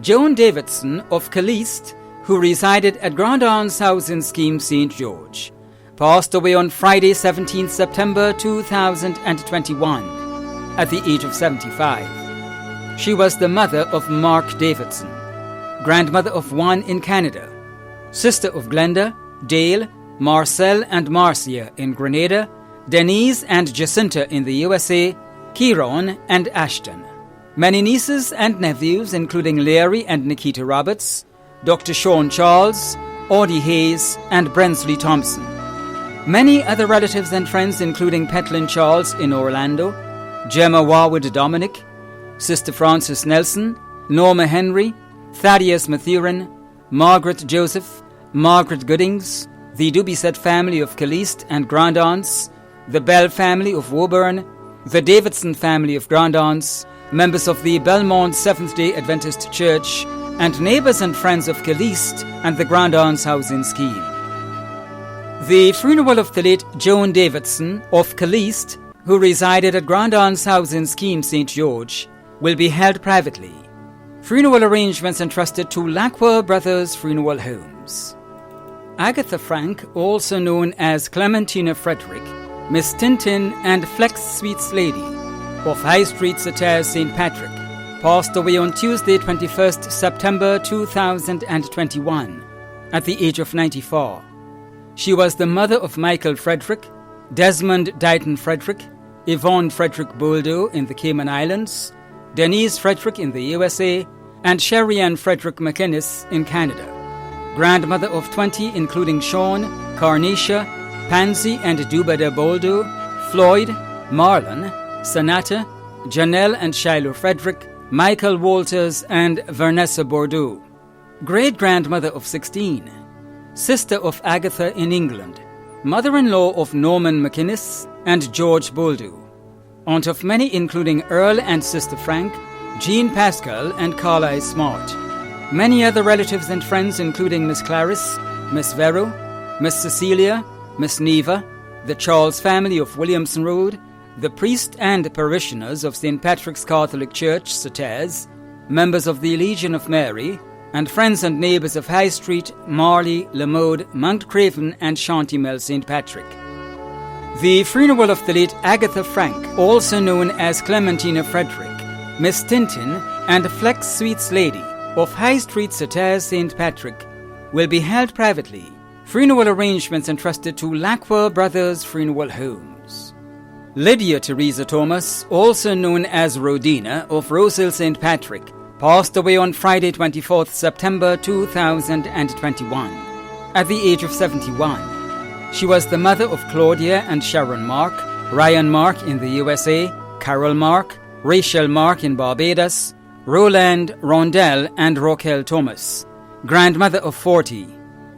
Joan Davidson of Caliste, who resided at Grandaunt's house in Scheme St. George, passed away on Friday, 17 September 2021 at the age of 75. She was the mother of Mark Davidson, grandmother of one in Canada, sister of Glenda, Dale, Marcel and Marcia in Grenada, Denise and Jacinta in the USA, Kieran and Ashton. Many nieces and nephews, including Larry and Nikita Roberts, Dr. Sean Charles, Audie Hayes, and Brensley Thompson. Many other relatives and friends, including Petlin Charles in Orlando, Gemma Warwood Dominic, Sister Frances Nelson, Norma Henry, Thaddeus Mathurin, Margaret Joseph, Margaret Goodings, the Dubiset family of Caliste and Grandaunce, the Bell family of Woburn, the Davidson family of Grandaunce, members of the Belmont Seventh-day Adventist Church, and neighbours and friends of Caliste and the Grandaunce house in Scheme. The funeral of the late Joan Davidson of Caliste, who resided at Grandaunce house in Scheme St. George, will be held privately. Funeral arrangements entrusted to Lacroix Brothers Funeral Homes. Agatha Frank, also known as Clementina Frederick, Miss Tintin and Flex Sweets Lady of High Street, Satire, St. Patrick, passed away on Tuesday, 21st September 2021 at the age of 94. She was the mother of Michael Frederick, Desmond Dighton Frederick, Yvonne Frederick Boldo in the Cayman Islands, Denise Frederick in the USA, and Sherry Ann Frederick McInnes in Canada. Grandmother of 20, including Sean, Carnicia, Pansy and Dubada Boldo, Floyd, Marlon, Sanata, Janelle and Shiloh Frederick, Michael Walters, and Vanessa Bordeaux. Great-grandmother of 16, sister of Agatha in England, mother-in-law of Norman McInnes and George Boldo, aunt of many including Earl and Sister Frank, Jean Pascal and Carlisle Smart. Many other relatives and friends including Miss Clarice, Miss Vero, Miss Cecilia, Miss Neva, the Charles family of Williamson Road, the priest and parishioners of St. Patrick's Catholic Church, Satires, members of the Legion of Mary, and friends and neighbours of High Street, Marley, Lamode, Mount Craven and Shantymel St. Patrick. The funeral of the late Agatha Frank, also known as Clementina Frederick, Miss Tintin and Flex Sweets Lady of High Street, Satires, St. Patrick, will be held privately. Funeral arrangements entrusted to Lacroix Brothers Funeral Homes. Lydia Teresa Thomas, also known as Rodina of Rosehill St. Patrick, passed away on Friday, 24th September 2021 at the age of 71. She was the mother of Claudia and Sharon Mark, Ryan Mark in the USA, Carol Mark, Rachel Mark in Barbados, Roland, Rondell and Raquel Thomas, grandmother of 40,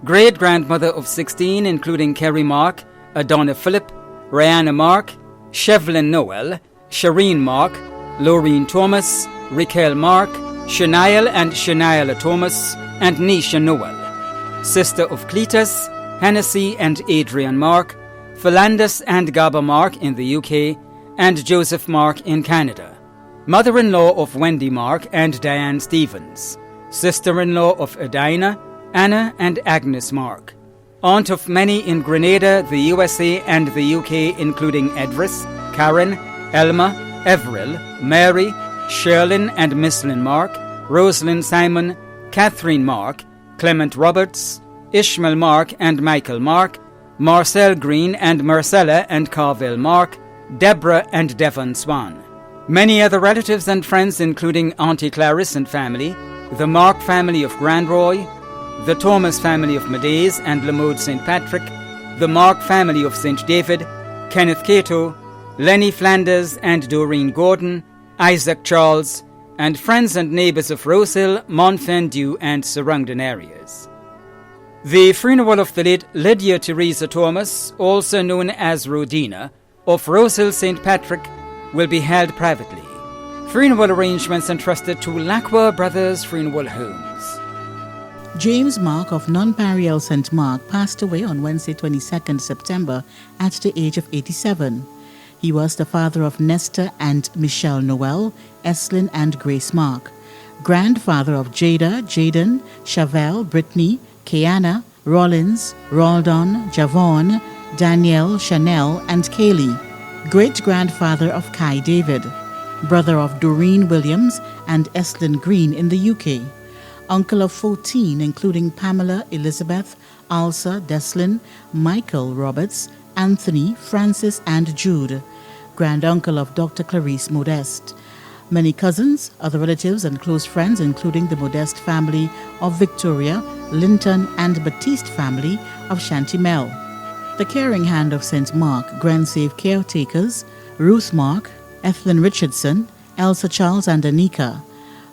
great-grandmother of 16 including Kerry Mark, Adonna Phillip, Rihanna Mark, Shevlin Noel, Shireen Mark, Laureen Thomas, Raquel Mark, Shaniel and Shaniela Thomas, and Nisha Noel, sister of Cletus, Hennessy and Adrian Mark, Philandus and Gaba Mark in the UK, and Joseph Mark in Canada, mother-in-law of Wendy Mark and Diane Stevens, sister-in-law of Edina, Anna and Agnes Mark, aunt of many in Grenada, the USA and the UK including Edris, Karen, Elma, Everil, Mary, Sherlyn and Misslyn Mark, Rosalind Simon, Catherine Mark, Clement Roberts, Ishmael Mark and Michael Mark, Marcel Green and Marcella and Carville Mark, Deborah and Devon Swan. Many other relatives and friends including Auntie Clarice and family, the Mark family of Grandroy, the Thomas family of Medays and Lamode St. Patrick, the Mark family of St. David, Kenneth Cato, Lenny Flanders and Doreen Gordon, Isaac Charles, and friends and neighbours of Rosehill, Montfendu and surrounding areas. The funeral of the late Lydia Teresa Thomas, also known as Rodina, of Rosehill St. Patrick, will be held privately. Funeral arrangements entrusted to Lacroix Brothers Funeral Homes. James Mark of Non-Pariel St. Mark passed away on Wednesday, 22nd September at the age of 87. He was the father of Nestor and Michelle Noel, Eslyn and Grace Mark, grandfather of Jada, Jaden, Chevelle, Brittany, Kiana, Rollins, Raldon, Javon, Danielle, Chanel, and Kaylee. Great-grandfather of Kai David, brother of Doreen Williams and Eslyn Green in the UK. Uncle of 14, including Pamela, Elizabeth, Alsa, Deslin, Michael Roberts, Anthony, Francis, and Jude. Granduncle of Dr. Clarice Modeste. Many cousins, other relatives, and close friends, including the Modeste family of Victoria, Linton, and Baptiste family of Chantimel. The Caring Hand of St. Mark, Grandsave caretakers, Ruth Mark, Ethelyn Richardson, Elsa Charles, and Anika.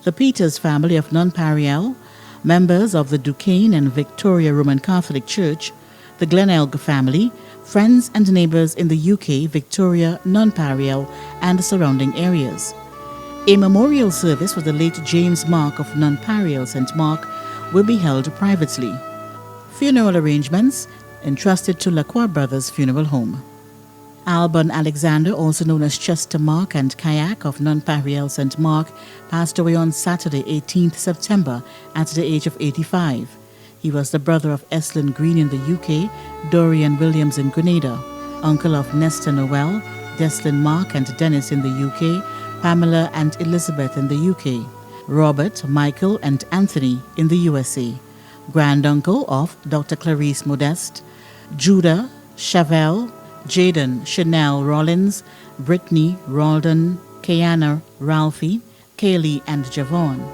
The Peters family of Nonpareil, members of the Duquesne and Victoria Roman Catholic Church, the Glenelg family, friends and neighbors in the UK, Victoria, Nonpareil, and the surrounding areas. A memorial service for the late James Mark of Nonpareil, St. Mark, will be held privately. Funeral arrangements entrusted to Lacroix Brothers Funeral Home. Alban Alexander, also known as Chester Mark and Kayak of Nonpareil, St. Mark, passed away on Saturday, 18th September, at the age of 85. He was the brother of Eslyn Green in the UK, Dorian Williams in Grenada, uncle of Nestor Noel, Deslin Mark and Dennis in the UK, Pamela and Elizabeth in the UK, Robert, Michael, and Anthony in the USA, granduncle of Dr. Clarice Modeste, Judah, Chevelle, Jaden, Chanel, Rollins, Brittany, Raldon, Kiana, Ralphie, Kaylee, and Javon.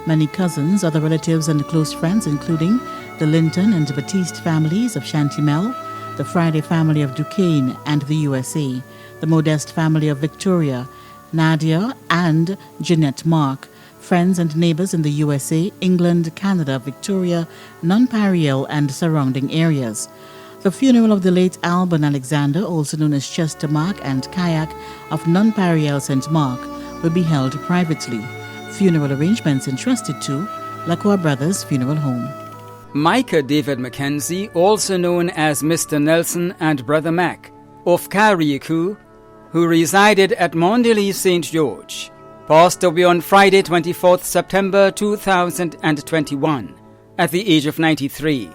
Many cousins, other relatives, and close friends, including the Linton and Baptiste families of Chantimel, the Friday family of Duquesne and the USA, the Modeste family of Victoria, Nadia and Jeanette Mark, friends and neighbors in the USA, England, Canada, Victoria, Nonpareil, and surrounding areas. The funeral of the late Alban Alexander, also known as Chester Mark and Kayak of Nonpareil, St. Mark, will be held privately. Funeral arrangements entrusted to Lacroix Brothers Funeral Home. Micah David Mackenzie, also known as Mr. Nelson and Brother Mac, of Carriacou, who resided at Mondelez St. George, passed away on Friday, 24th September 2021, at the age of 93.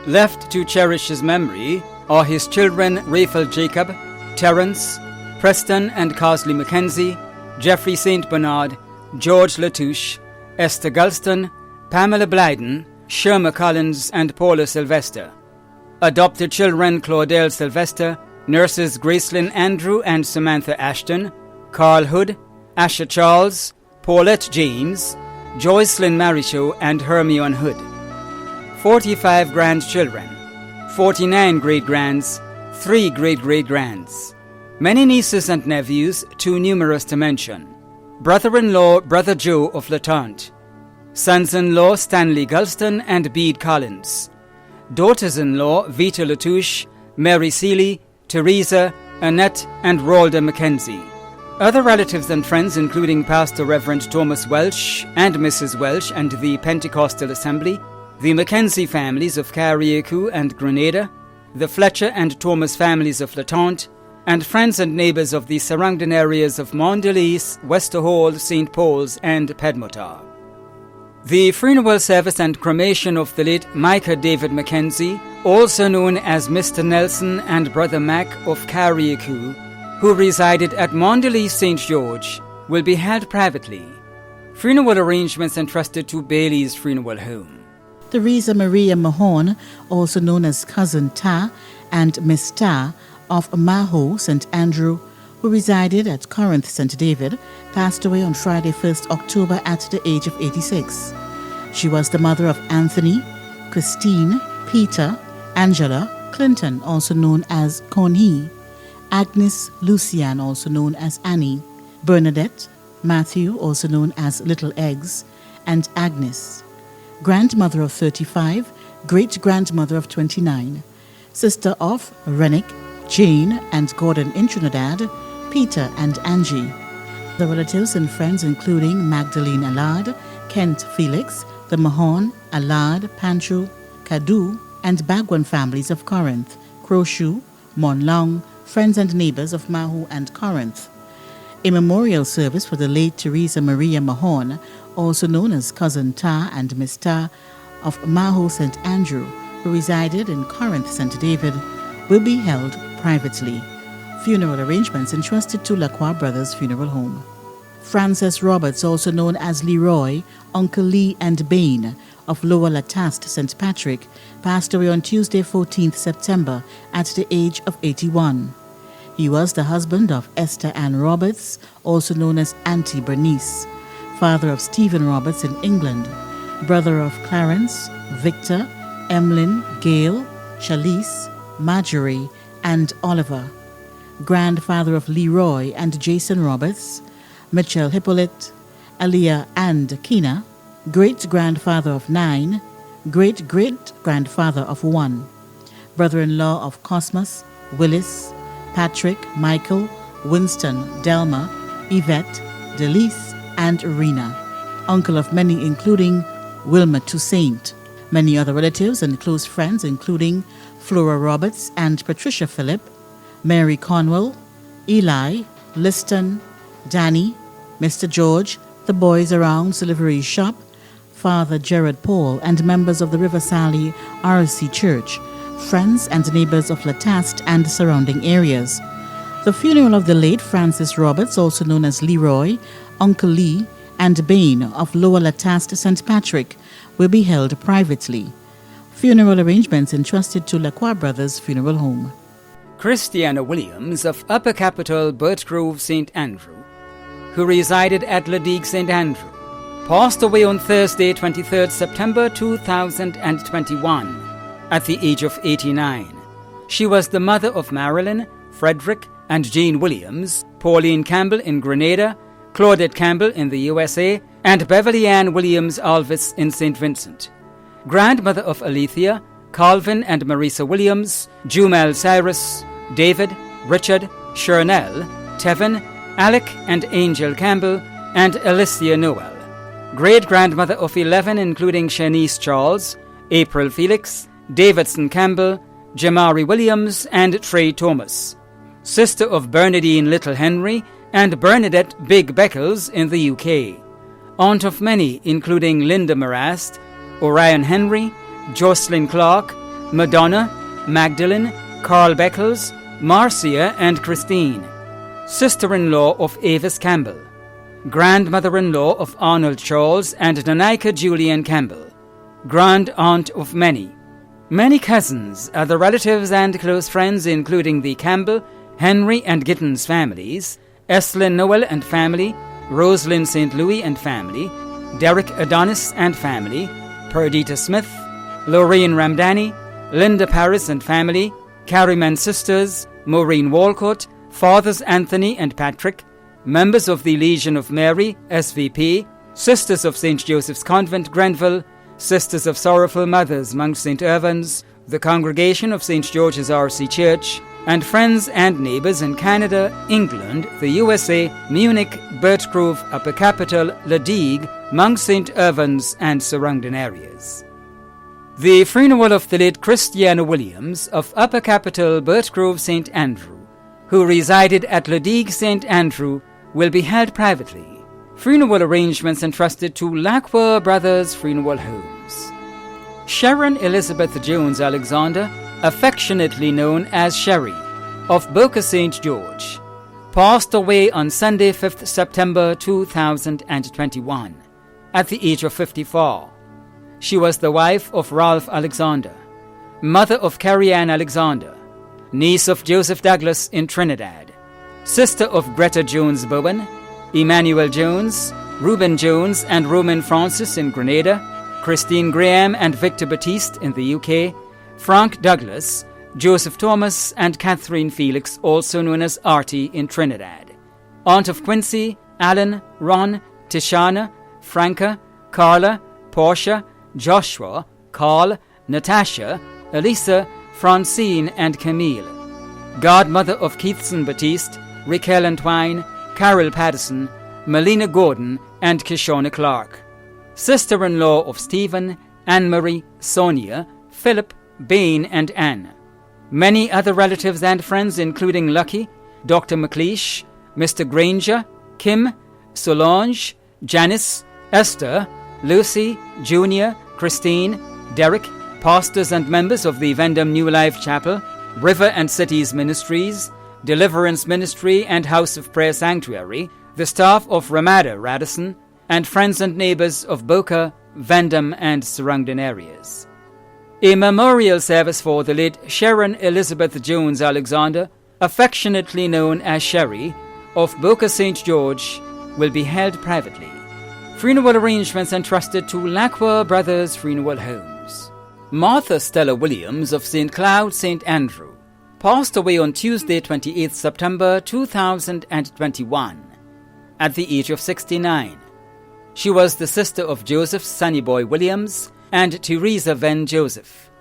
Left to cherish his memory are his children Raphael Jacob, Terence, Preston and Carsley Mackenzie, Jeffrey St. Bernard, George Latouche, Esther Gulston, Pamela Blyden, Sherma Collins, and Paula Sylvester. Adopted children Claudel Sylvester, nurses Gracelyn Andrew and Samantha Ashton, Carl Hood, Asher Charles, Paulette James, Joycelyn Marichaud, and Hermione Hood. 45 grandchildren, 49 great-grands, 3 great-great-grands. Many nieces and nephews, too numerous to mention. Brother-in-law Brother Joe of Latante. Sons-in-law Stanley Gulston and Bede Collins. Daughters-in-law Vita Latouche, Mary Seeley, Teresa, Annette, and Ralda Mackenzie. Other relatives and friends including Pastor Reverend Thomas Welsh and Mrs. Welsh and the Pentecostal Assembly, the Mackenzie families of Carriacou and Grenada, the Fletcher and Thomas families of Latante, and friends and neighbours of the surrounding areas of Mondelez, Westerhall, St. Paul's, and Pedmotar. The funeral service and cremation of the late Micah David Mackenzie, also known as Mr. Nelson and Brother Mac of Carriacou, who resided at Mondelez St. George, will be held privately. Funeral arrangements entrusted to Bailey's Funeral Home. Theresa Maria Mahon, also known as Cousin Ta and Miss Ta of Maho, St. Andrew, who resided at Corinth, St. David, passed away on Friday, 1st October at the age of 86. She was the mother of Anthony, Christine, Peter, Angela, Clinton, also known as Conhee, Agnes Lucian, also known as Annie, Bernadette, Matthew, also known as Little Eggs, and Agnes. Grandmother of 35, great-grandmother of 29, sister of Rennick, Jane, and Gordon in Trinidad, Peter and Angie. The relatives and friends including Magdalene Allard, Kent Felix, the Mahon, Allard, Pancho, Cadu, and Bagwan families of Corinth, Crowshoe, Monlong, friends and neighbors of Mahu and Corinth. A memorial service for the late Theresa Maria Mahon, also known as Cousin Ta and Miss Ta of Maho St. Andrew, who resided in Corinth, St. David, will be held privately. Funeral arrangements entrusted to Lacroix Brothers Funeral Home. Francis Roberts, also known as Leroy, Uncle Lee and Bain of Lower Lataste, St. Patrick, passed away on Tuesday, 14th September at the age of 81. He was the husband of Esther Ann Roberts, also known as Auntie Bernice, father of Stephen Roberts in England, brother of Clarence, Victor, Emlyn, Gail, Chalice, Marjorie, and Oliver, grandfather of Leroy and Jason Roberts, Mitchell Hippolyte, Aliyah and Kina, great-grandfather of 9, great-great-grandfather of 1, brother-in-law of Cosmos, Willis, Patrick, Michael, Winston, Delma, Yvette, Delise, and Rena, uncle of many including Wilma Toussaint, many other relatives and close friends including Flora Roberts and Patricia Phillip, Mary Conwell, Eli, Liston, Danny, Mr. George, the boys around Silvery Shop, Father Gerard Paul, and members of the River Sally RC Church, friends and neighbors of Lataste and surrounding areas. The funeral of the late Francis Roberts, also known as Leroy, Uncle Lee, and Bain of Lower Lataste, St. Patrick, will be held privately. Funeral arrangements entrusted to Lacroix Brothers Funeral Home. Christiana Williams of Upper Capital, Birchgrove, St. Andrew, who resided at Ladigue, St. Andrew, passed away on Thursday, 23rd September 2021, at the age of 89. She was the mother of Marilyn, Frederick, and Jean Williams, Pauline Campbell in Grenada, Claudette Campbell in the USA, and Beverly Ann Williams Alvis in St. Vincent. Grandmother of Alethea, Calvin and Marisa Williams, Jumel Cyrus, David, Richard, Chernell, Tevin, Alec and Angel Campbell, and Alicia Noel. Great-grandmother of 11 including Shanice Charles, April Felix, Davidson Campbell, Jamari Williams, and Trey Thomas. Sister of Bernadine Little Henry and Bernadette Big Beckles in the UK. Aunt of many including Linda Marast, Orion Henry, Jocelyn Clark, Madonna, Magdalene, Carl Beckles, Marcia, and Christine. Sister-in-law of Avis Campbell. Grandmother-in-law of Arnold Charles and Nanika Julian Campbell. Grand-aunt of many. Many cousins, other relatives and close friends including the Campbell, Henry and Gittins families, Eslyn Noel and family, Rosalind St. Louis and family, Derek Adonis and family, Perdita Smith, Lorraine Ramdani, Linda Paris and family, Carryman sisters, Maureen Walcott, Fathers Anthony and Patrick, members of the Legion of Mary, SVP, Sisters of St. Joseph's Convent, Grenville, Sisters of Sorrowful Mothers, Mount St. Irvans, the Congregation of St. George's RC Church, and friends and neighbors in Canada, England, the USA, Munich, Birchgrove, Upper Capital, Ladigue, Mount St. Irvans, and surrounding areas. The funeral of the late Christiana Williams of Upper Capital, Birchgrove, St. Andrew, who resided at Ladigue, St. Andrew, will be held privately. Funeral arrangements entrusted to Lacroix Brothers Funeral Homes. Sharon Elizabeth Jones Alexander, affectionately known as Sherry, of Boca St. George, passed away on Sunday, 5th September 2021, at the age of 54. She was the wife of Ralph Alexander, mother of Carrie Ann Alexander, niece of Joseph Douglas in Trinidad, sister of Greta Jones Bowen, Emmanuel Jones, Reuben Jones and Roman Francis in Grenada, Christine Graham and Victor Batiste in the UK, Frank Douglas, Joseph Thomas and Catherine Felix, also known as Artie, in Trinidad. Aunt of Quincy, Alan, Ron, Tishana, Franca, Carla, Portia, Joshua, Carl, Natasha, Elisa, Francine and Camille. Godmother of Keithson Batiste, Raquel Antwine, Carol Patterson, Melina Gordon and Kishona Clark. Sister-in-law of Stephen, Anne-Marie, Sonia, Philip, Bain and Anne. Many other relatives and friends including Lucky, Dr. McLeish, Mr. Granger, Kim, Solange, Janice, Esther, Lucy, Junior, Christine, Derek, pastors and members of the Vendham New Life Chapel, River and Cities Ministries, Deliverance Ministry and House of Prayer Sanctuary, the staff of Ramada, Radisson, and friends and neighbors of Boca, Vendham and surrounding areas. A memorial service for the late Sharon Elizabeth Jones Alexander, affectionately known as Sherry, of Boca St. George, will be held privately. Funeral arrangements entrusted to Lacqua Brothers Funeral Homes. Martha Stella Williams of St. Cloud, St. Andrew, passed away on Tuesday, 28 September 2021, at the age of 69. She was the sister of Joseph Sonnyboy Williams and Teresa Venn Joseph,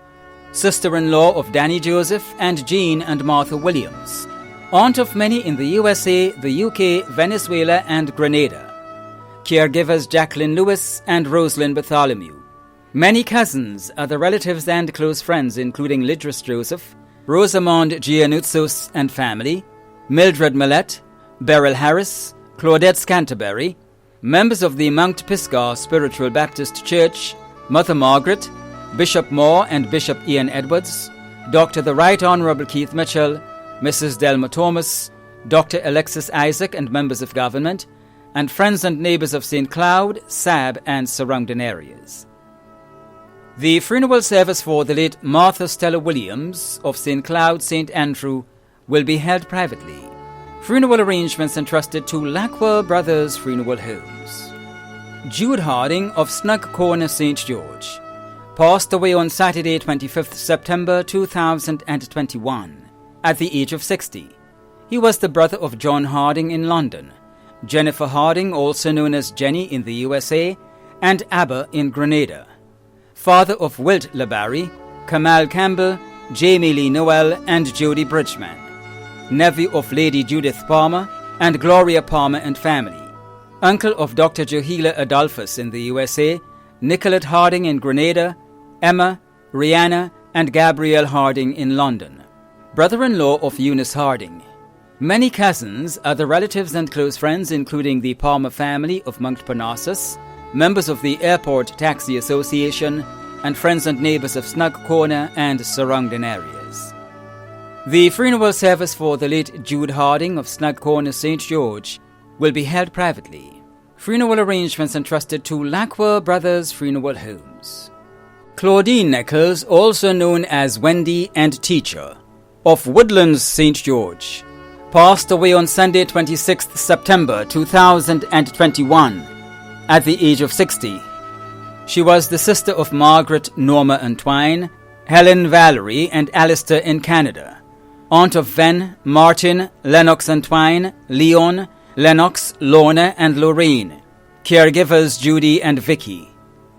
sister-in-law of Danny Joseph and Jean and Martha Williams, aunt of many in the USA, the UK, Venezuela and Grenada, caregivers Jacqueline Lewis and Rosalind Bartholomew. Many cousins, other relatives and close friends including Lidris Joseph, Rosamond Giannoutsos and family, Mildred Millett, Beryl Harris, Claudette Scanterbury, members of the Mount Pisgah Spiritual Baptist Church, Mother Margaret, Bishop Moore and Bishop Ian Edwards, Dr. the Right Honorable Keith Mitchell, Mrs. Delma Thomas, Dr. Alexis Isaac and members of government, and friends and neighbors of St. Cloud, Sab and surrounding areas. The funeral service for the late Martha Stella Williams of St. Cloud, St. Andrew will be held privately. Funeral arrangements entrusted to Lacqua Brothers Funeral Homes. Jude Harding of Snug Corner, St. George, passed away on Saturday, 25th September 2021, at the age of 60. He was the brother of John Harding in London, Jennifer Harding, also known as Jenny in the USA, and Abba in Grenada. Father of Wilt LeBarry, Kamal Campbell, Jamie Lee Noel, and Jodie Bridgman. Nephew of Lady Judith Palmer and Gloria Palmer and family. Uncle of Dr. Johila Adolphus in the USA, Nicolette Harding in Grenada, Emma, Rihanna, and Gabrielle Harding in London. Brother-in-law of Eunice Harding. Many cousins, other relatives and close friends including the Palmer family of Mount Parnassus, members of the Airport Taxi Association, and friends and neighbors of Snug Corner and surrounding areas. The funeral service for the late Jude Harding of Snug Corner, St. George, will be held privately. Funeral arrangements entrusted to Lacqua Brothers Funeral Homes. Claudine Nichols, also known as Wendy and Teacher, of Woodlands, St. George, passed away on Sunday, 26th September 2021, at the age of 60. She was the sister of Margaret, Norma and Twine, Helen, Valerie, and Alistair in Canada, aunt of Ven, Martin, Lennox and Twine, Leon, Lennox, Lorna, and Lorraine, caregivers Judy and Vicky.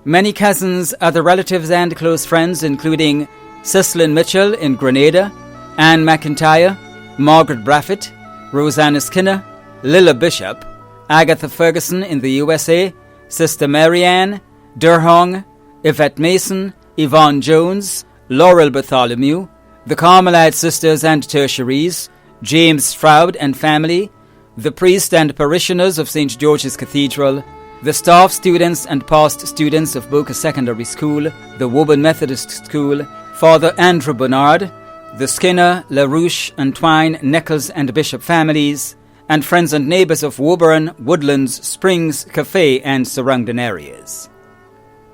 Many cousins, other relatives and close friends including Cislin Mitchell in Grenada, Anne McIntyre, Margaret Braffett, Rosanna Skinner, Lilla Bishop, Agatha Ferguson in the USA, Sister Marianne, Durhong, Yvette Mason, Yvonne Jones, Laurel Bartholomew, the Carmelite Sisters and Tertiaries, James Stroud and family, the priest and parishioners of St. George's Cathedral, the staff, students and past students of Boca Secondary School, the Woburn Methodist School, Father Andrew Bernard, the Skinner, LaRouche, and Twine, Nichols and Bishop families, and friends and neighbors of Woburn, Woodlands, Springs, Cafe, and surrounding areas.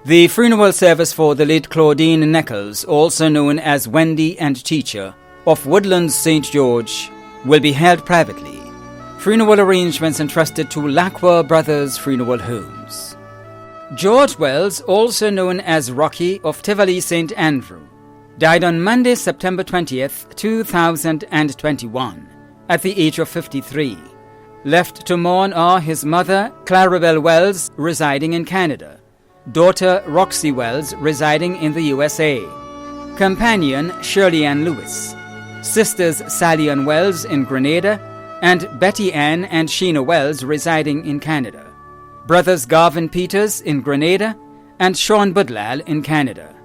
The funeral service for the late Claudine Nichols, also known as Wendy and Teacher, of Woodlands, St. George, will be held privately. Funeral arrangements entrusted to Lacqua Brothers Funeral Homes. George Wells, also known as Rocky, of Tivoli, St. Andrew, died on Monday, September 20th, 2021, at the age of 53. Left to mourn are his mother, Clarabelle Wells, residing in Canada, daughter Roxy Wells, residing in the USA, companion Shirley Ann Lewis, sisters Sally Ann Wells in Grenada, and Betty Ann and Sheena Wells residing in Canada, brothers Garvin Peters in Grenada and Sean Budlal in Canada,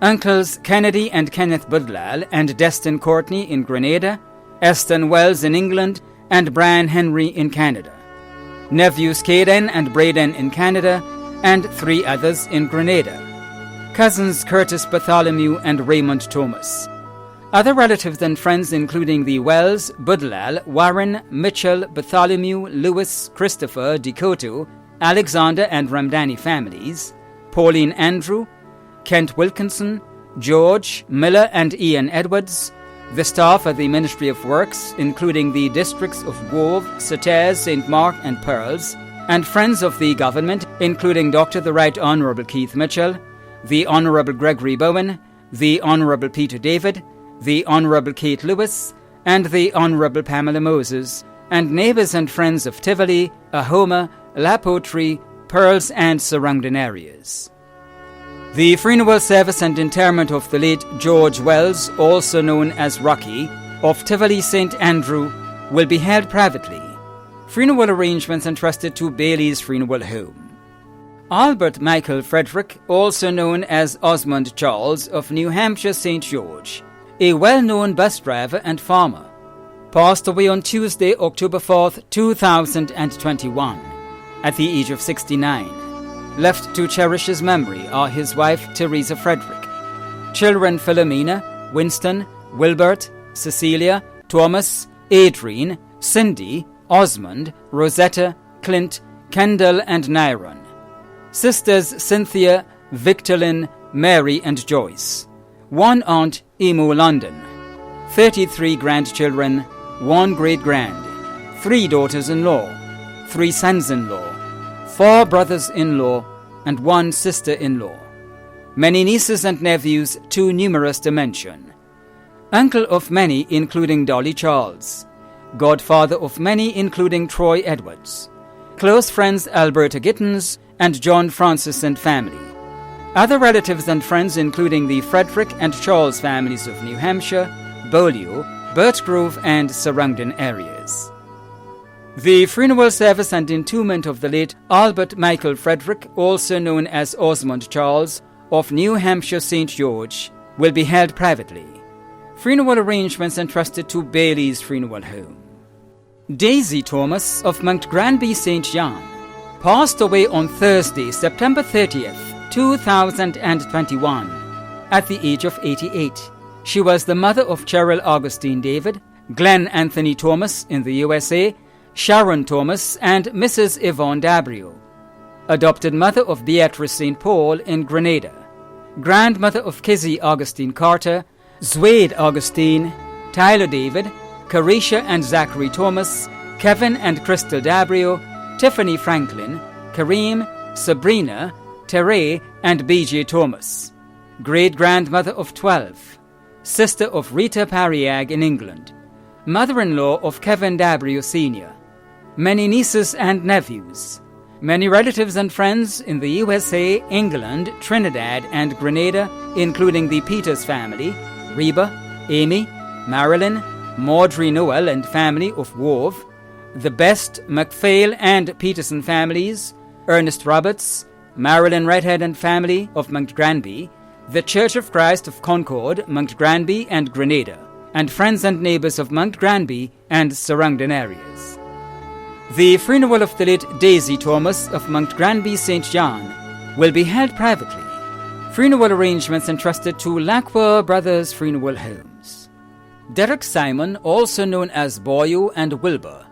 uncles Kennedy and Kenneth Budlal and Destin Courtney in Grenada, Eston Wells in England, and Brian Henry in Canada, nephews Caden and Braden in Canada, and 3 others in Grenada. Cousins Curtis Bartholomew and Raymond Thomas. Other relatives and friends including the Wells, Budlal, Warren, Mitchell, Bartholomew, Lewis, Christopher, Decoto, Alexander and Ramdani families, Pauline Andrew, Kent Wilkinson, George, Miller and Ian Edwards, the staff of the Ministry of Works, including the districts of Wove, Sauters, St. Mark and Pearls, and friends of the government, including Dr. the Right Honourable Keith Mitchell, the Honourable Gregory Bowen, the Honourable Peter David, the Honourable Kate Lewis, and the Honourable Pamela Moses, and neighbours and friends of Tivoli, Ahoma, La Poterie, Pearls and surrounding areas. The funeral service and interment of the late George Wells, also known as Rocky, of Tivoli St. Andrew, will be held privately. Funeral arrangements entrusted to Bailey's Funeral Home. Albert Michael Frederick, also known as Osmond Charles of New Hampshire St. George, a well-known bus driver and farmer, passed away on Tuesday, October 4th, 2021, at the age of 69. Left to cherish his memory are his wife, Teresa Frederick, children Philomena, Winston, Wilbert, Cecilia, Thomas, Adrian, Cindy, Osmond, Rosetta, Clint, Kendall and Nyron, sisters Cynthia, Victorine, Mary and Joyce, one aunt, Emo London, 33 grandchildren, 1 great-grand, 3 daughters-in-law, 3 sons-in-law, 4 brothers-in-law, and 1 sister-in-law. Many nieces and nephews, too numerous to mention. Uncle of many, including Dolly Charles. Godfather of many, including Troy Edwards. Close friends Alberta Gittins and John Francis and family. Other relatives and friends including the Frederick and Charles families of New Hampshire, Beaulieu, Birchgrove and surrounding areas. The funeral service and entombment of the late Albert Michael Frederick, also known as Osmond Charles, of New Hampshire St. George, will be held privately. Funeral arrangements entrusted to Bailey's Funeral Home. Daisy Thomas of Mount Granby St. John passed away on Thursday, September 30th, 2021, at the age of 88. She was the mother of Cheryl Augustine David, Glenn Anthony Thomas in the USA, Sharon Thomas and Mrs. Yvonne Dabrio, adopted mother of Beatrice St. Paul in Grenada, grandmother of Kizzy Augustine Carter, Zwade Augustine, Tyler David, Carisha and Zachary Thomas, Kevin and Crystal Dabrio, Tiffany Franklin, Kareem, Sabrina, Teray and B.J. Thomas, great-grandmother of 12, sister of Rita Pariag in England, mother-in-law of Kevin Dabrio Sr., many nieces and nephews, many relatives and friends in the USA, England, Trinidad and Grenada, including the Peters family, Reba, Amy, Marilyn, Maudrey Noel and family of Wove, the Best, MacPhail and Peterson families, Ernest Roberts, Marilyn Redhead and family of Mount Granby, the Church of Christ of Concord, Mount Granby and Grenada, and friends and neighbours of Mount Granby and surrounding areas. The funeral of the late Daisy Thomas of Mount Granby St. John will be held privately. Funeral arrangements entrusted to Lacquer Brothers Funeral Homes. Derek Simon, also known as Boyo and Wilbur,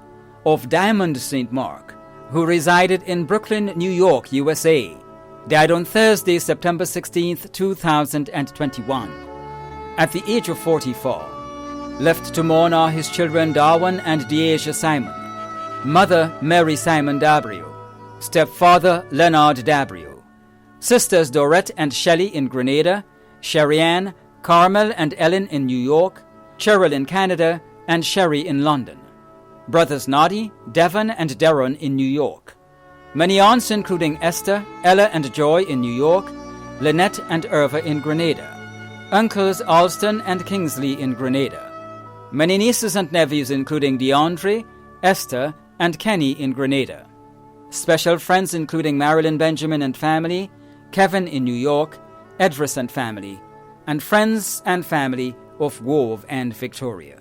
of Diamond St. Mark, who resided in Brooklyn, New York, USA, died on Thursday, September 16, 2021, at the age of 44. Left to mourn are his children Darwin and Deasia Simon, mother Mary Simon Dabrio, stepfather Leonard Dabrio, sisters Dorette and Shelley in Grenada, Sherry-Ann, Carmel and Ellen in New York, Cheryl in Canada, and Sherry in London, brothers Noddy, Devon and Darren in New York, many aunts including Esther, Ella and Joy in New York, Lynette and Irva in Grenada, uncles Alston and Kingsley in Grenada, many nieces and nephews including DeAndre, Esther, and Kenny in Grenada. Special friends including Marilyn Benjamin and family, Kevin in New York, Edris and family, and friends and family of Wove and Victoria.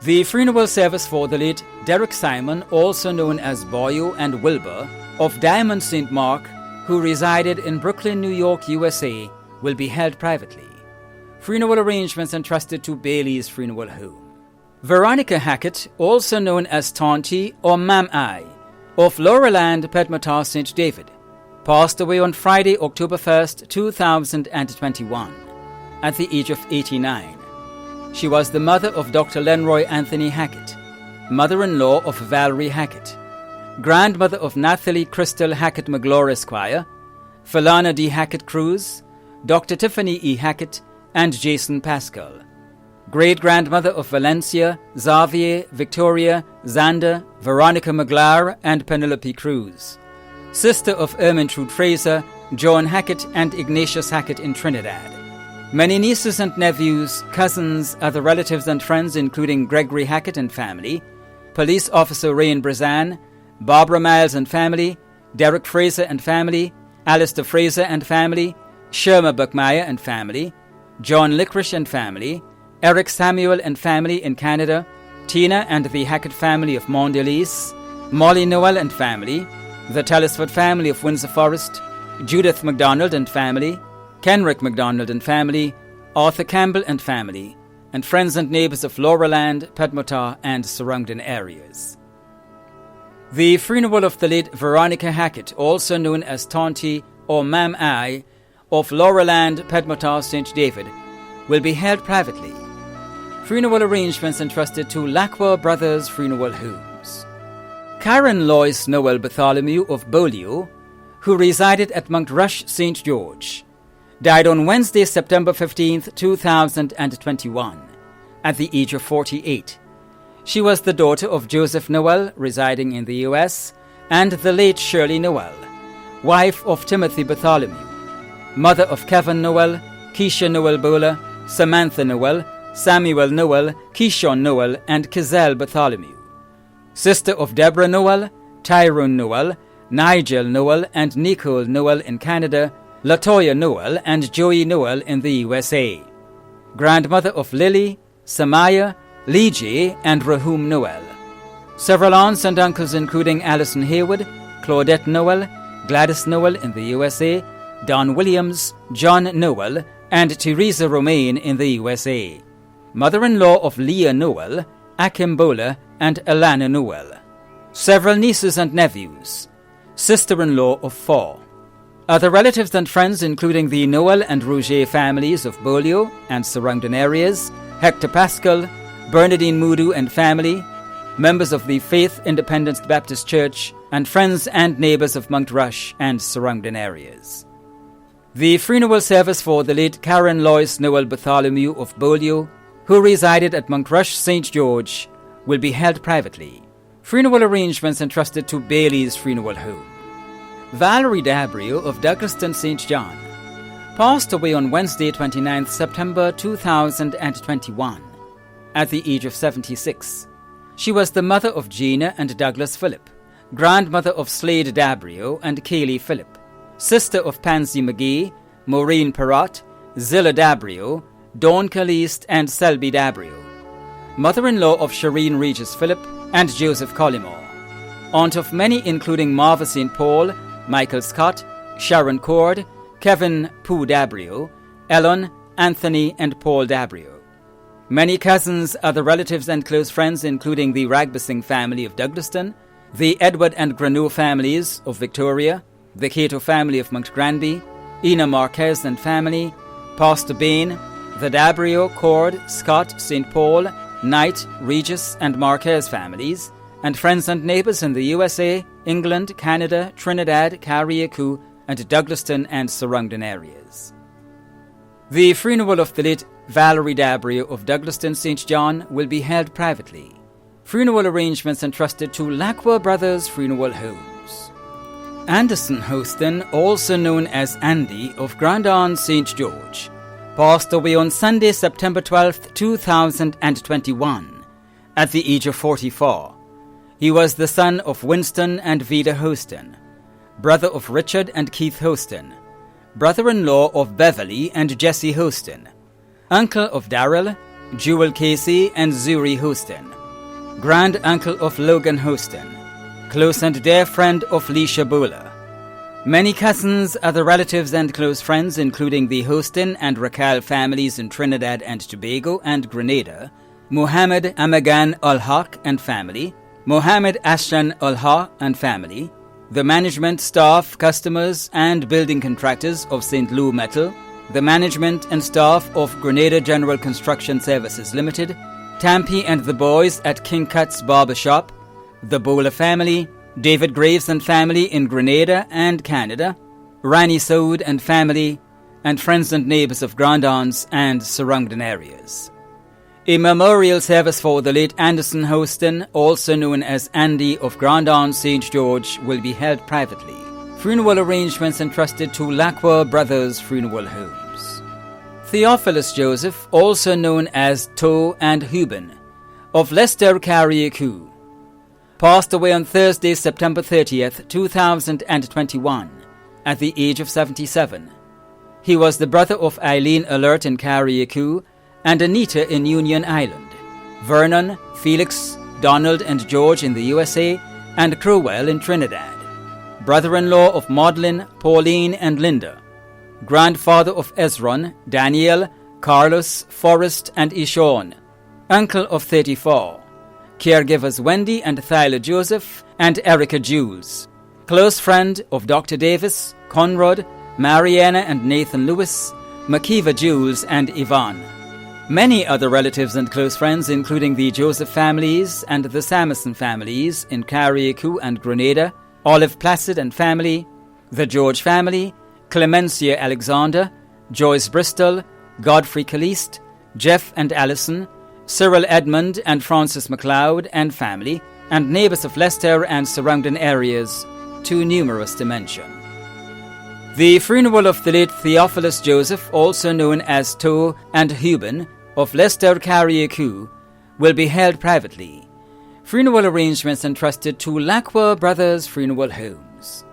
The funeral service for the late Derek Simon, also known as Boyo and Wilbur, of Diamond St. Mark, who resided in Brooklyn, New York, USA, will be held privately. Funeral arrangements entrusted to Bailey's Funeral Home. Veronica Hackett, also known as Taunty or Mam I, of Laurelland, Pedmotar, St. David, passed away on Friday, October 1st, 2021, at the age of 89. She was the mother of Dr. Lenroy Anthony Hackett, mother-in-law of Valerie Hackett, grandmother of Nathalie Crystal Hackett McGlure Esquire, Falana D. Hackett Cruz, Dr. Tiffany E. Hackett, and Jason Pascal, great-grandmother of Valencia, Xavier, Victoria, Xander, Veronica McGlare, and Penelope Cruz, sister of Ermintrude Fraser, John Hackett, and Ignatius Hackett in Trinidad. Many nieces and nephews, cousins, other relatives and friends including Gregory Hackett and family, police officer Rain Brazan, Barbara Miles and family, Derek Fraser and family, Alistair Fraser and family, Sherma Buckmeyer and family, John Licorice and family, Eric Samuel and family in Canada, Tina and the Hackett family of Mondelez, Molly Noel and family, the Telesford family of Windsor Forest, Judith MacDonald and family, Kenrick MacDonald and family, Arthur Campbell and family, and friends and neighbours of Laurelland, Pedmotar, and surrounding areas. The funeral of the late Veronica Hackett, also known as Taunty or Mam I, of Laurelland, Pedmotar, St. David, will be held privately. Funeral arrangements entrusted to Lacqua Brothers Funeral Homes. Karen Lois Noel Bartholomew of Beaulieu, who resided at Montrush, St. George, died on Wednesday, September 15, 2021, at the age of 48. She was the daughter of Joseph Noel, residing in the U.S., and the late Shirley Noel, wife of Timothy Bartholomew, mother of Kevin Noel, Keisha Noel Bowler, Samantha Noel, Samuel Noel, Keishon Noel, and Kizelle Bartholomew, sister of Deborah Noel, Tyrone Noel, Nigel Noel, and Nicole Noel in Canada, Latoya Noel, and Joey Noel in the USA, grandmother of Lily, Samaya, Lee, and Rahum Noel. Several aunts and uncles including Alison Hayward, Claudette Noel, Gladys Noel in the USA, Don Williams, John Noel, and Teresa Romaine in the USA. Mother-in-law of Leah Noel, Akim Bowler, and Alana Noel. Several nieces and nephews. Sister-in-law of 4. Other relatives and friends including the Noel and Rouget families of Beaulieu and surrounding areas, Hector Pascal, Bernardine Moodoo and family, members of the Faith Independent Baptist Church, and friends and neighbours of Montrush and surrounding areas. The funeral service for the late Karen Lois Noel Bartholomew of Beaulieu, who resided at Montrush, St. George, will be held privately. Funeral arrangements entrusted to Bailey's Funeral Home. Valerie Dabrio of Douglaston, St. John, passed away on Wednesday, 29th September 2021, at the age of 76. She was the mother of Gina and Douglas Phillip, grandmother of Slade Dabrio and Kaylee Phillip, sister of Pansy McGee, Maureen Perrott, Zilla Dabrio, Dawn Caliste, and Selby Dabrio, mother-in-law of Shireen Regis Phillip and Joseph Collymore, aunt of many including Marva St. Paul, Michael Scott, Sharon Cord, Kevin Pooh Dabrio, Ellen, Anthony, and Paul Dabrio. Many cousins, other relatives, and close friends including the Ragbasing family of Douglaston, the Edward and Granoux families of Victoria, the Cato family of Montgranby, Ina Marquez and family, Pastor Bain, the Dabrio, Cord, Scott, St. Paul, Knight, Regis, and Marquez families, and friends and neighbours in the USA, England, Canada, Trinidad, Carriacou, and Douglaston and surrounding areas. The funeral of the late Valerie Dabrio of Douglaston, St. John, will be held privately. Funeral arrangements entrusted to Lacqua Brothers Funeral Homes. Anderson Hostin, also known as Andy of Grandon, St. George, passed away on Sunday, September 12, 2021, at the age of 44. He was the son of Winston and Vida Hostin, brother of Richard and Keith Hostin, brother-in-law of Beverly and Jesse Hostin, uncle of Darrell, Jewel Casey, and Zuri Hostin, grand-uncle of Logan Hostin, close and dear friend of Leisha Bowler, Many cousins, other relatives and close friends, including the Hostin and Racal families in Trinidad and Tobago and Grenada, Muhammad Amagan Ul-Haq and family, Muhammad Ashran Ul-Haq and family, the management, staff, customers and building contractors of St. Lou Metal, the management and staff of Grenada General Construction Services Limited, Tampy and the boys at King Cut's Barber Shop, the Bowler family, David Graves and family in Grenada and Canada, Rani Saud and family, and friends and neighbours of Grandans and surrounding areas. A memorial service for the late Anderson Hostin, also known as Andy of Grandans St. George, will be held privately. Funeral arrangements entrusted to Lacqua Brothers Funeral Homes. Theophilus Joseph, also known as To and Heuben, of Leicester Carriacou, passed away on Thursday, September 30th, 2021, at the age of 77. He was the brother of Eileen Alert in Carriacou and Anita in Union Island, Vernon, Felix, Donald and George in the USA, and Crowell in Trinidad, brother-in-law of Maudlin, Pauline and Linda, grandfather of Ezron, Daniel, Carlos, Forrest and Ishon, uncle of 34, caregivers Wendy and Thyla Joseph and Erica Jules, close friend of Dr. Davis, Conrad, Mariana and Nathan Lewis, Makiva Jules and Yvonne. Many other relatives and close friends, including the Joseph families and the Samison families in Carriacou and Grenada, Olive Placid and family, the George family, Clemencia Alexander, Joyce Bristol, Godfrey Caliste, Jeff and Allison, Cyril Edmund and Francis MacLeod and family, and neighbours of Leicester and surrounding areas, too numerous to mention. The funeral of the late Theophilus Joseph, also known as To and Heuben, of Leicester Carriacou, will be held privately. Funeral arrangements entrusted to Lacqua Brothers Funeral Homes.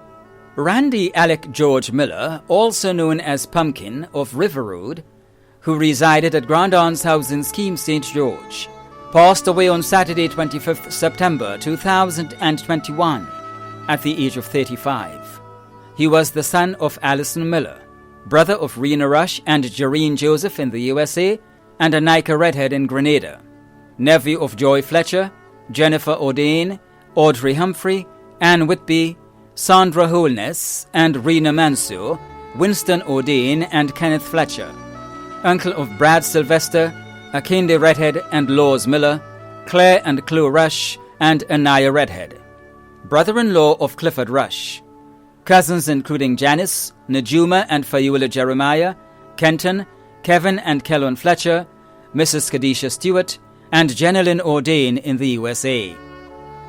Randy Alec George Miller, also known as Pumpkin, of River Road, who resided at Grandon's house in Scheme St. George, passed away on Saturday 25th September 2021 at the age of 35. He was the son of Alison Miller, brother of Rena Rush and Jareen Joseph in the USA and Anika Redhead in Grenada, nephew of Joy Fletcher, Jennifer O'Dane, Audrey Humphrey, Anne Whitby, Sandra Holness and Rena Mansur, Winston O'Dane and Kenneth Fletcher, uncle of Brad Sylvester, Akinde Redhead and Laws Miller, Claire and Chloe Rush and Anaya Redhead, brother-in-law of Clifford Rush, cousins including Janice, Najuma and Fayula Jeremiah, Kenton, Kevin and Kellon Fletcher, Mrs. Kadisha Stewart, and Jenilyn O'Dane in the USA.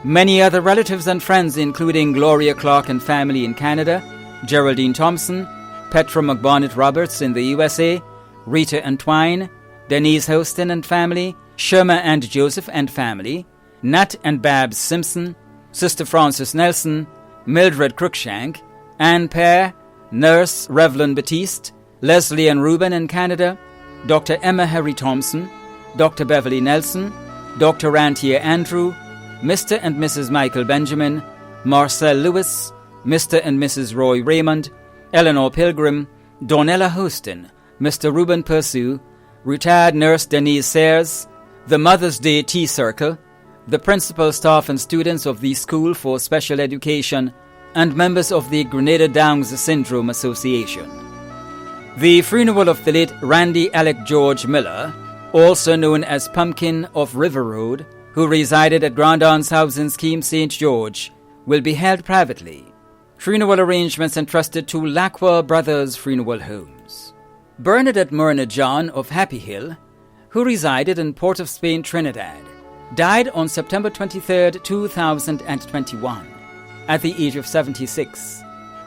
Many other relatives and friends, including Gloria Clark and family in Canada, Geraldine Thompson, Petra McBonnet Roberts in the USA, Rita and Twine, Denise Hostin and family, Sherma and Joseph and family, Nat and Babs Simpson, Sister Frances Nelson, Mildred Cruikshank, Anne Pear, Nurse Revlon Batiste, Leslie and Reuben in Canada, Dr. Emma Harry Thompson, Dr. Beverly Nelson, Dr. Rantier Andrew, Mr. and Mrs. Michael Benjamin, Marcel Lewis, Mr. and Mrs. Roy Raymond, Eleanor Pilgrim, Donella Hostin, Mr. Reuben Pursue, retired nurse Denise Sayers, the Mother's Day Tea Circle, the principal, staff and students of the School for Special Education, and members of the Grenada Downs Syndrome Association. The funeral of the late Randy Alec George Miller, also known as Pumpkin of River Road, who resided at Grandon's house in Scheme St. George, will be held privately. Funeral arrangements entrusted to Lacqua Brothers Funeral Homes. Bernadette Myrna John of Happy Hill, who resided in Port of Spain, Trinidad, died on September 23, 2021, at the age of 76.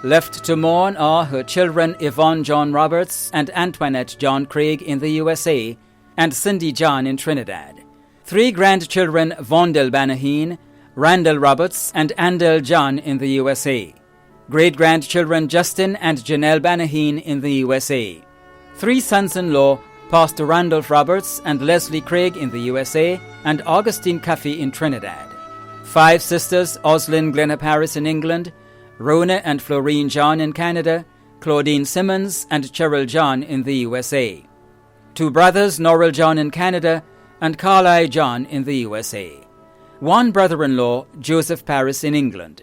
Left to mourn are her children Yvonne John Roberts and Antoinette John Craig in the USA and Cindy John in Trinidad. 3 grandchildren Vondel Banaheen, Randall Roberts and Andel John in the USA. Great-grandchildren Justin and Janelle Banaheen in the USA. 3 sons-in-law Pastor Randolph Roberts and Leslie Craig in the USA and Augustine Cuffey in Trinidad. 5 sisters Oslin Glenna Paris in England, Rona and Florine John in Canada, Claudine Simmons and Cheryl John in the USA. 2 brothers, Norrell John in Canada and Carlisle John in the USA. 1 brother-in-law, Joseph Paris in England.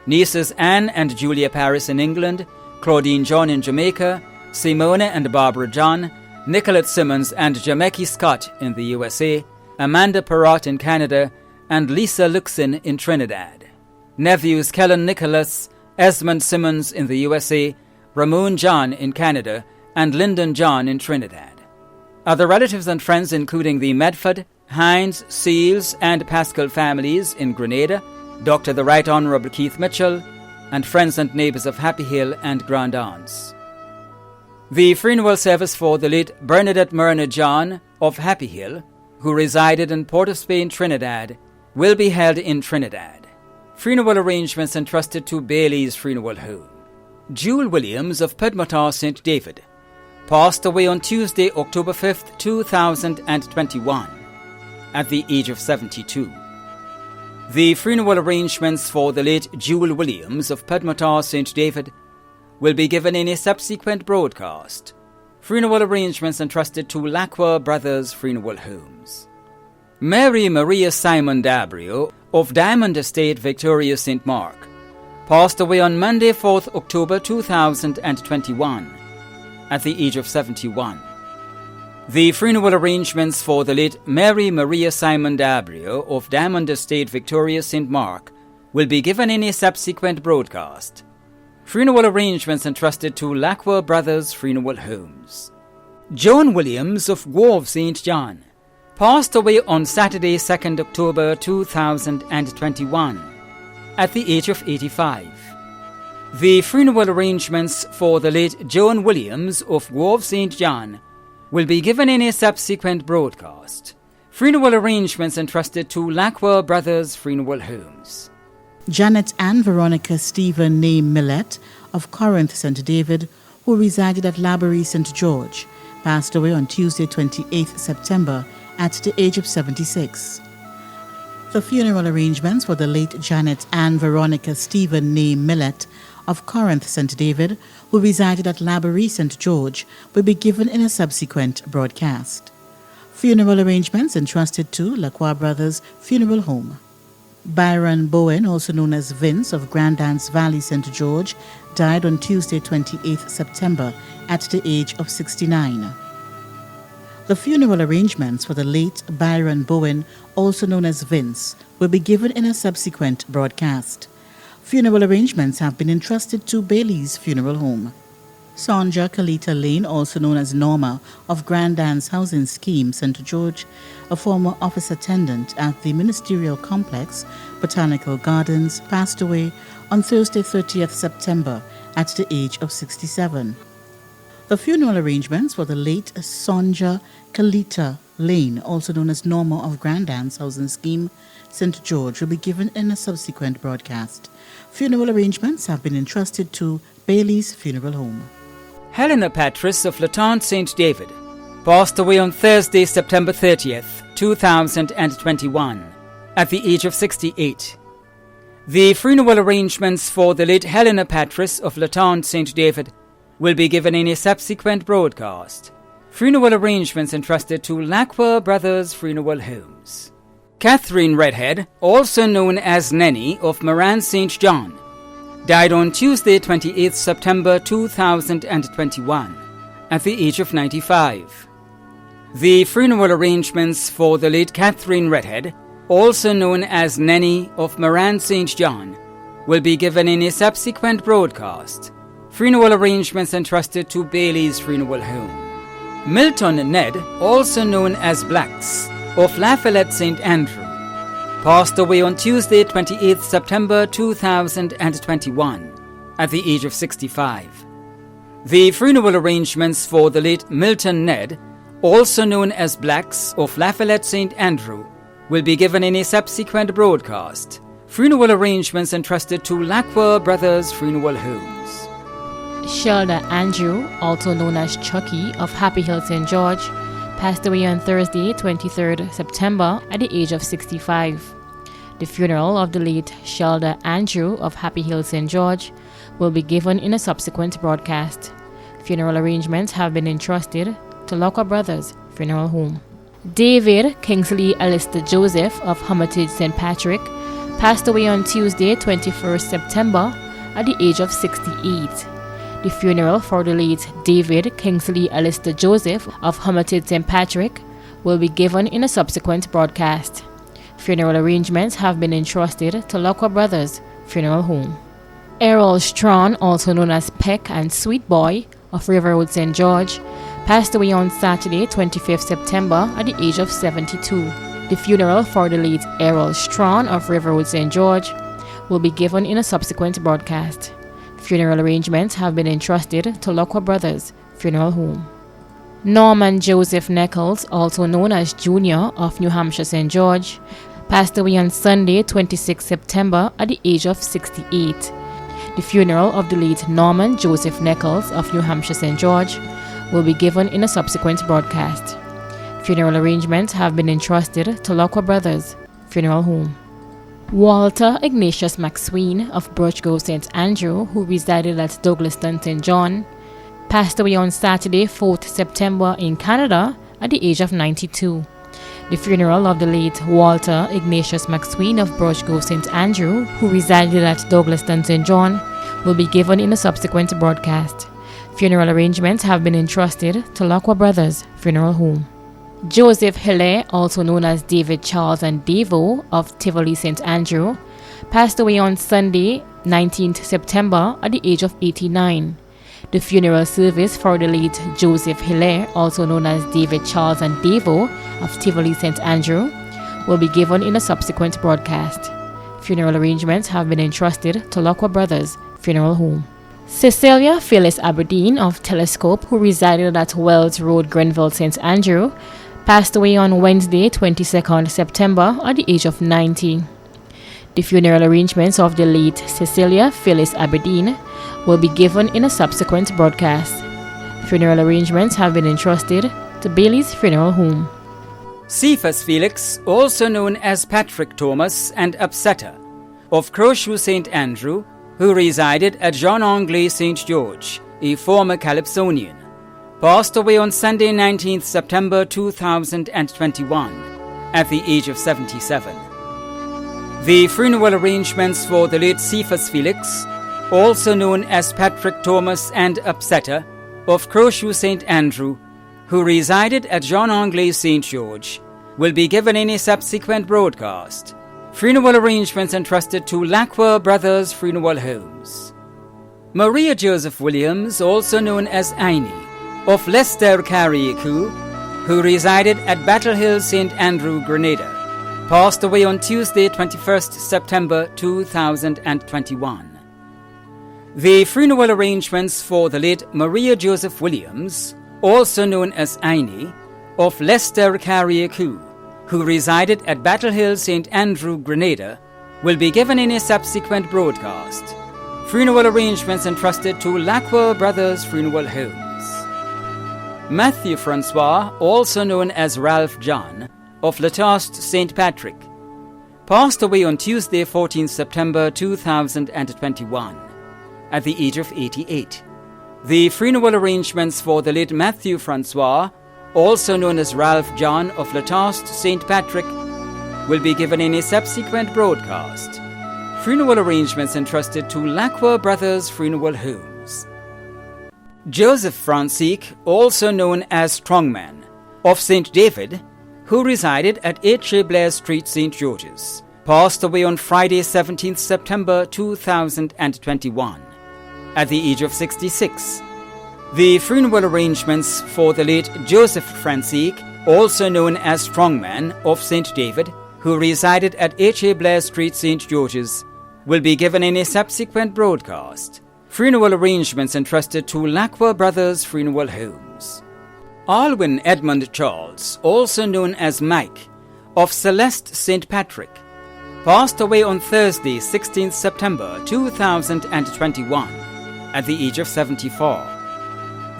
Nieces Anne and Julia Paris in England, Claudine John in Jamaica, Simona and Barbara John, Nicolette Simmons and Jamaica Scott in the USA, Amanda Perrott in Canada, and Lisa Luxin in Trinidad. Nephews Kellen Nicholas, Esmond Simmons in the USA, Ramon John in Canada, and Lyndon John in Trinidad. Other relatives and friends including the Medford, Hines, Seals, and Pascal families in Grenada, Dr. the Right Honourable Keith Mitchell, and friends and neighbours of Happy Hill and Grand Anse. The funeral service for the late Bernadette Myrna John of Happy Hill, who resided in Port of Spain, Trinidad, will be held in Trinidad. Funeral arrangements entrusted to Bailey's Funeral Home. Jewel Williams of Pedmotor St. David passed away on Tuesday, October 5th, 2021, at the age of 72. The funeral arrangements for the late Jewel Williams of Pedmotor St. David will be given in a subsequent broadcast. Funeral arrangements entrusted to Lacroix Brothers Funeral Homes. Mary Maria Simon Dabrio of Diamond Estate, Victoria St. Mark, passed away on Monday, 4th October 2021, at the age of 71. The funeral arrangements for the late Mary Maria Simon Dabrio of Diamond Estate, Victoria St. Mark, will be given in a subsequent broadcast. Funeral arrangements entrusted to Lacroix Brothers Funeral Homes. Joan Williams of Grove St. John passed away on Saturday, 2nd October 2021, at the age of 85. The funeral arrangements for the late Joan Williams of Grove St. John will be given in a subsequent broadcast. Funeral arrangements entrusted to Lacroix Brothers Funeral Homes. Janet Ann Veronica Stephen name Millett of Corinth St. David, who resided at Laborie St. George, passed away on Tuesday, 28th September, at the age of 76. The funeral arrangements for the late Janet Ann Veronica Stephen name Millett of Corinth St. David, who resided at Laborie St. George, will be given in a subsequent broadcast. Funeral arrangements entrusted to Lacroix Brothers Funeral Home. Byron Bowen, also known as Vince of Grand Anse Valley, St. George, died on Tuesday, 28th September, at the age of 69. The funeral arrangements for the late Byron Bowen, also known as Vince, will be given in a subsequent broadcast. Funeral arrangements have been entrusted to Bailey's Funeral Home. Sonja Kalita Lane, also known as Norma, of Grand Anse Housing Scheme, St. George, a former office attendant at the Ministerial Complex, Botanical Gardens, passed away on Thursday, 30th September, at the age of 67. The funeral arrangements for the late Sonja Kalita Lane, also known as Norma of Grand Anse Housing Scheme, St. George, will be given in a subsequent broadcast. Funeral arrangements have been entrusted to Bailey's Funeral Home. Helena Patris of Latente St. David passed away on Thursday, September 30th, 2021, at the age of 68. The funeral arrangements for the late Helena Patris of Latente St. David will be given in a subsequent broadcast. Funeral arrangements entrusted to Lacroix Brothers Funeral Homes. Catherine Redhead, also known as Nenny of Moran St. John, died on Tuesday, 28th September 2021, at the age of 95. The funeral arrangements for the late Catherine Redhead, also known as Nenny of Moran St. John, will be given in a subsequent broadcast. Funeral arrangements entrusted to Bailey's Funeral Home. Milton Ned, also known as Blacks, of Lafayette St. Andrew, passed away on Tuesday, 28th September 2021, at the age of 65. The funeral arrangements for the late Milton Ned, also known as Blacks, of Lafayette St. Andrew, will be given in a subsequent broadcast. Funeral arrangements entrusted to Lacroix Brothers Funeral Homes. Shelda Andrew, also known as Chucky of Happy Hill St. George, passed away on Thursday, 23rd September, at the age of 65. The funeral of the late Shelda Andrew of Happy Hill St. George will be given in a subsequent broadcast. Funeral arrangements have been entrusted to Locker Brothers Funeral Home. David Kingsley Alistair Joseph of Hermitage St. Patrick passed away on Tuesday, 21st September at the age of 68. The funeral for the late David Kingsley Alistair Joseph of Hermitage St. Patrick will be given in a subsequent broadcast. Funeral arrangements have been entrusted to Locker Brothers Funeral Home. Errol Strawn, also known as Peck and Sweet Boy of River Road St. George, passed away on Saturday, 25th September at the age of 72. The funeral for the late Errol Strawn of River Road St. George will be given in a subsequent broadcast. Funeral arrangements have been entrusted to Locker Brothers Funeral Home. Norman Joseph Nichols, also known as Junior of New Hampshire St. George, passed away on Sunday, 26 September at the age of 68. The funeral of the late Norman Joseph Nichols of New Hampshire St. George will be given in a subsequent broadcast. Funeral arrangements have been entrusted to Locker Brothers Funeral Home. Walter Ignatius McSween of Birch Grove St. Andrew, who resided at Douglaston St. John, passed away on Saturday, 4th September in Canada at the age of 92. The funeral of the late Walter Ignatius McSween of Birch Grove St. Andrew, who resided at Douglaston St. John, will be given in a subsequent broadcast. Funeral arrangements have been entrusted to Locker Brothers Funeral Home. Joseph Hillaire, also known as David Charles and Devo of Tivoli St. Andrew, passed away on Sunday, 19th September at the age of 89. The funeral service for the late Joseph Hillaire, also known as David Charles and Devo of Tivoli St. Andrew, will be given in a subsequent broadcast. Funeral arrangements have been entrusted to Locker Brothers Funeral Home. Cecilia Phyllis Aberdeen of Telescope, who resided at Wells Road, Grenville, St. Andrew, passed away on Wednesday, 22nd September at the age of 90. The funeral arrangements of the late Cecilia Phyllis Aberdeen will be given in a subsequent broadcast. Funeral arrangements have been entrusted to Bailey's Funeral Home. Cephas Felix, also known as Patrick Thomas and Upsetter, of Crowshoe St. Andrew, who resided at John Anglais St. George, a former Calypsonian, passed away on Sunday, 19th September 2021, at the age of 77. The funeral arrangements for the late Cephas Felix, also known as Patrick Thomas and Upsetter, of Crowshoe St. Andrew, who resided at John Anglais St. George, will be given in a subsequent broadcast. Funeral arrangements entrusted to Lacquer Brothers Funeral Homes. Maria Joseph Williams, also known as Aini, of Leicester Carriacou, who resided at Battle Hill St. Andrew, Grenada, passed away on Tuesday, 21st September 2021. The funeral arrangements for the late Maria Joseph Williams, also known as Aini, of Leicester Carriacou, who resided at Battle Hill St. Andrew, Grenada, will be given in a subsequent broadcast. Funeral arrangements entrusted to Lacquer Brothers Funeral Homes. Matthew Francois, also known as Ralph John, of Latost St. Patrick, passed away on Tuesday, 14th September 2021, at the age of 88. The funeral arrangements for the late Matthew Francois, also known as Ralph John of Latost St. Patrick, will be given in a subsequent broadcast. Funeral arrangements entrusted to Lacquer Brothers Funeral Homes. Joseph Francique, also known as Strongman, of St. David, who resided at 8 Blair Street, St. George's, passed away on Friday, 17th September 2021, at the age of 66. The funeral arrangements for the late Joseph Francique, also known as Strongman, of St. David, who resided at 8 Blair Street, St. George's, will be given in a subsequent broadcast. Funeral arrangements entrusted to Lacquer Brothers Funeral Homes. Alwyn Edmund Charles, also known as Mike, of Celeste St. Patrick, passed away on Thursday, 16th September 2021, at the age of 74.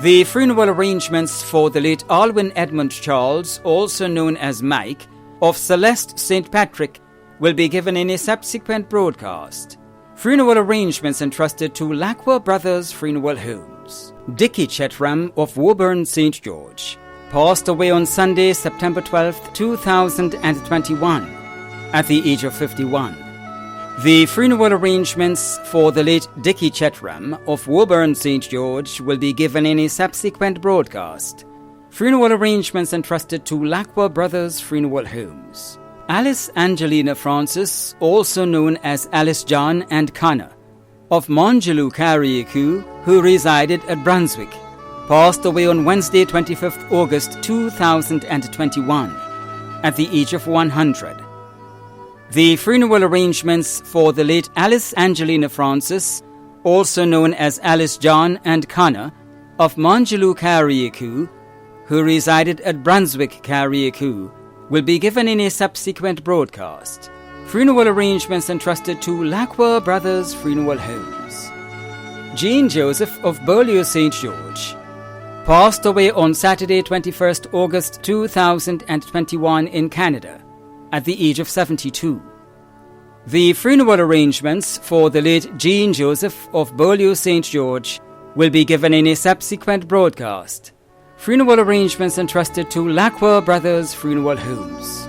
The funeral arrangements for the late Alwyn Edmund Charles, also known as Mike, of Celeste St. Patrick, will be given in a subsequent broadcast. Funeral arrangements entrusted to Lackwell Brothers Funeral Homes. Dickie Chetram of Woburn, St. George, passed away on Sunday, September 12, 2021, at the age of 51. The funeral arrangements for the late Dickie Chetram of Woburn, St. George will be given in a subsequent broadcast. Funeral arrangements entrusted to Lackwell Brothers Funeral Homes. Alice Angelina Francis, also known as Alice John and Connor, of Mongeloo, Carriacou, who resided at Brunswick, passed away on Wednesday, 25th August 2021, at the age of 100. The funeral arrangements for the late Alice Angelina Francis, also known as Alice John and Connor, of Mongeloo, Carriacou, who resided at Brunswick, Carriacou, will be given in a subsequent broadcast. Funeral arrangements entrusted to Lackwell Brothers Funeral Homes. Jean Joseph of Beaulieu, St. George, passed away on Saturday, 21st August 2021 in Canada, at the age of 72. The funeral arrangements for the late Jean Joseph of Beaulieu, St. George, will be given in a subsequent broadcast. Funeral arrangements entrusted to Lackwell Brothers Funeral Homes.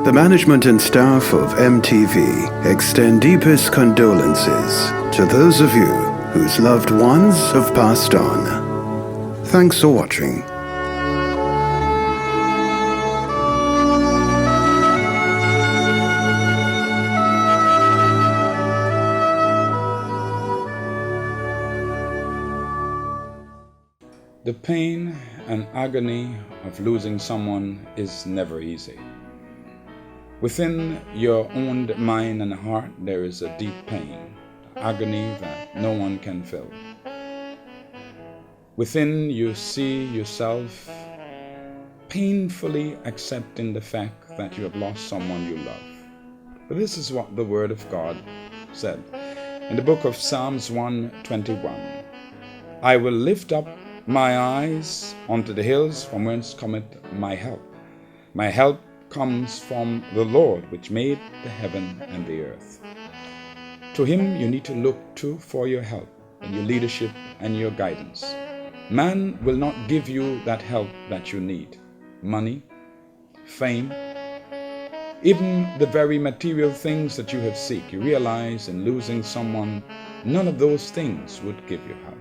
The management and staff of MTV extend deepest condolences to those of you whose loved ones have passed on. Thanks for watching. The pain and agony of losing someone is never easy. Within your own mind and heart, there is a deep pain, agony that no one can fill. Within you see yourself painfully accepting the fact that you have lost someone you love. But this is what the Word of God said in the book of Psalms 121. I will lift up my eyes unto the hills, from whence cometh my help. My help comes from the Lord, which made the heaven and the earth. To Him you need to look to for your help and your leadership and your guidance. Man will not give you that help that you need. Money, fame, even the very material things that you have seek. You realize in losing someone, none of those things would give you help.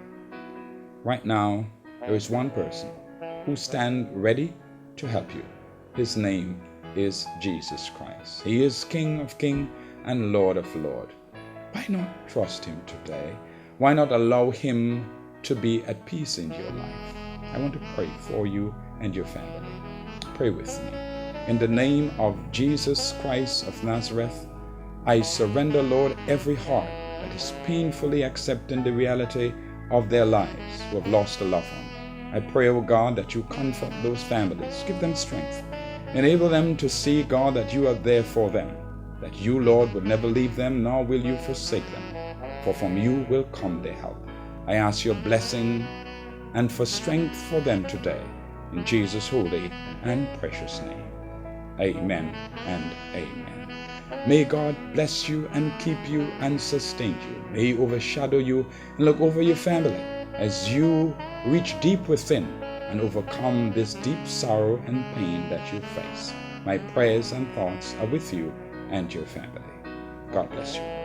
Right now, there is one person who stands ready to help you. His name is Jesus Christ. He is King of Kings and Lord of Lords. Why not trust Him today? Why not allow Him to be at peace in your life? I want to pray for you and your family. Pray with me. In the name of Jesus Christ of Nazareth, I surrender, Lord, every heart that is painfully accepting the reality of their lives who have lost a loved one. I pray, O God, that you comfort those families. Give them strength. Enable them to see, God, that you are there for them, that you, Lord, will never leave them, nor will you forsake them, for from you will come their help. I ask your blessing and for strength for them today, in Jesus' holy and precious name. Amen and amen. May God bless you and keep you and sustain you. May He overshadow you and look over your family as you reach deep within and overcome this deep sorrow and pain that you face. My prayers and thoughts are with you and your family. God bless you.